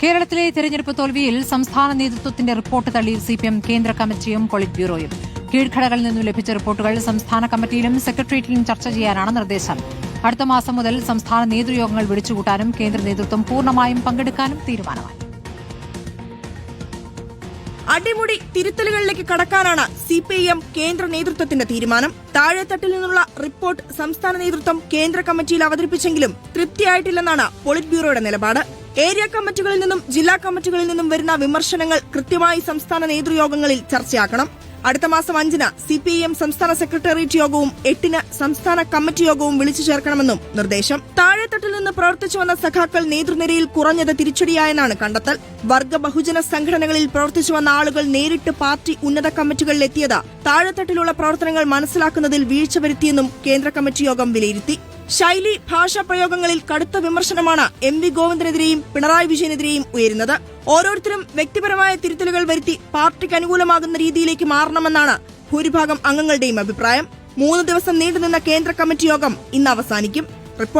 കേരളത്തിലെ തെരഞ്ഞെടുപ്പ് തോൽവിയിൽ സംസ്ഥാന നേതൃത്വത്തിന്റെ റിപ്പോർട്ട് തള്ളി സിപിഎം കേന്ദ്ര കമ്മിറ്റിയും പോളിറ്റ് ബ്യൂറോയും. കീഴ്ഘടകളിൽ നിന്നും ലഭിച്ച റിപ്പോർട്ടുകൾ സംസ്ഥാന കമ്മിറ്റിയിലും സെക്രട്ടേറിയറ്റിലും ചർച്ച ചെയ്യാനാണ് നിർദ്ദേശം. അടുത്ത മാസം മുതൽ സംസ്ഥാന നേതൃയോഗങ്ങൾ വിളിച്ചുകൂട്ടാനും കേന്ദ്ര നേതൃത്വം പൂർണ്ണമായും പങ്കെടുക്കാനും തീരുമാനമായി. അടിമുടി തിരുത്തലുകളിലേക്ക് കടക്കാനാണ് സിപിഐഎം കേന്ദ്ര നേതൃത്വത്തിന്റെ തീരുമാനം. താഴെത്തട്ടിൽ നിന്നുള്ള റിപ്പോർട്ട് സംസ്ഥാന നേതൃത്വം കേന്ദ്ര കമ്മിറ്റിയിൽ അവതരിപ്പിച്ചെങ്കിലും തൃപ്തിയായിട്ടില്ലെന്നാണ് പോളിറ്റ് ബ്യൂറോയുടെ നിലപാട്. ഏരിയ കമ്മിറ്റികളിൽ നിന്നും ജില്ലാ കമ്മിറ്റികളിൽ നിന്നും വരുന്ന വിമർശനങ്ങൾ കൃത്യമായി സംസ്ഥാന നേതൃയോഗങ്ങളിൽ ചർച്ചയാക്കണം. അടുത്ത മാസം 5-ന് സിപിഐഎം സംസ്ഥാന സെക്രട്ടേറിയറ്റ് യോഗവും 8-ന് സംസ്ഥാന കമ്മിറ്റി യോഗവും വിളിച്ചു ചേർക്കണമെന്നും നിർദ്ദേശം. താഴെത്തട്ടിൽ നിന്ന് പ്രവർത്തിച്ചു വന്ന സഖാക്കൾ നേതൃനിരയിൽ കുറഞ്ഞത് തിരിച്ചടിയായെന്നാണ് കണ്ടെത്തൽ. വർഗ ബഹുജന സംഘടനകളിൽ പ്രവർത്തിച്ചു വന്ന ആളുകൾ നേരിട്ട് പാർട്ടി ഉന്നത കമ്മിറ്റികളിലെത്തിയത് താഴെത്തട്ടിലുള്ള പ്രവർത്തനങ്ങൾ മനസ്സിലാക്കുന്നതിൽ വീഴ്ച വരുത്തിയെന്നും കേന്ദ്ര കമ്മിറ്റി യോഗം വിലയിരുത്തി. ശൈലി ഭാഷാ പ്രയോഗങ്ങളിൽ കടുത്ത വിമർശനമാണ് MV ഗോവിന്ദനെതിരെയും പിണറായി വിജയനെതിരെയും ഉയരുന്നത്. ഓരോരുത്തരും വ്യക്തിപരമായ തിരുത്തലുകൾ വരുത്തി പാർട്ടിക്ക് അനുകൂലമാകുന്ന രീതിയിലേക്ക് മാറണമെന്നാണ് ഭൂരിഭാഗം അംഗങ്ങളുടെയും അഭിപ്രായം. 3 ദിവസം നീണ്ടുനിന്ന കേന്ദ്ര കമ്മിറ്റി യോഗം ഇന്ന് അവസാനിക്കും.